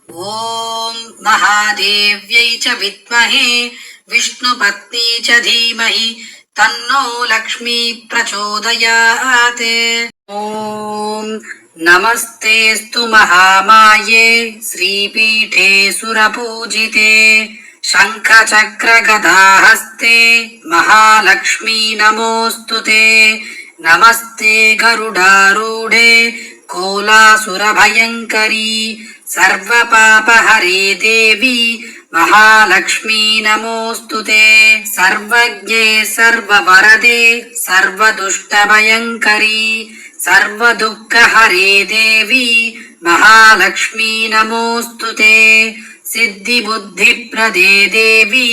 ॐ महादेव्यै च विद्महे विष्णुपत्नी च धीमहि तन्नो लक्ष्मी प्रचोदयात्। ॐ नमस्तेऽस्तु महामाये श्रीपीठे सुरपूजिते शङ्खचक्रगदाहस्ते महालक्ष्मी नमोऽस्तुते। नमस्ते गरुडारूढे कोलासुरभयङ्करी सर्वपापहरे देवी महालक्ष्मी नमोऽस्तुते। सर्वज्ञे सर्ववरदे सर्वदुष्टभयङ्करी सर्वदुःखहरे देवी महालक्ष्मी नमोऽस्तुते। सिद्धिबुद्धिप्रदे देवी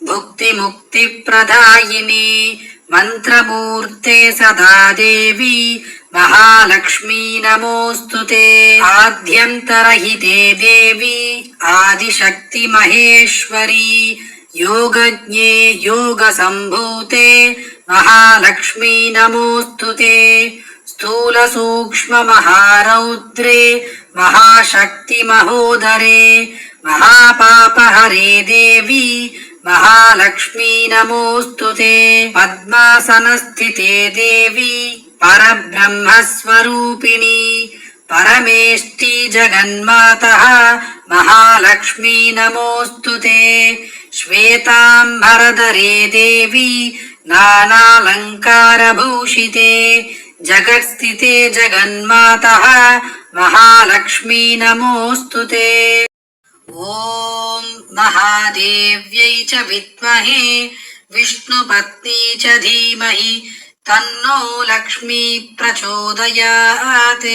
भुक्तिमुक्तिप्रदायिनी मंत्रमूर्ते सदा देवी महालक्ष्मी नमोऽस्तुते। आद्यन्तरहिते देवी आदिशक्ति महेश्वरी योगज्ञे योगसम्भूते महालक्ष्मी नमोऽस्तुते। स्थूल सूक्ष्म महारौद्रे महाशक्ति महोदरे महापापहरे देवी महालक्ष्मी नमोऽस्तुते। पद्मासनस्थिते देवी परब्रह्मस्वरूपिणी परमेष्टि जगन्मातः महालक्ष्मी नमोऽस्तुते। श्वेताम्बरधरे देवी नानालङ्कारभूषिते जगत्स्थिते जगन्मातः महालक्ष्मी नमोऽस्तुते। ॐ महादेव्यै च विद्महे विष्णुपत्नी च धीमहि तन्नो लक्ष्मी प्रचोदयात्।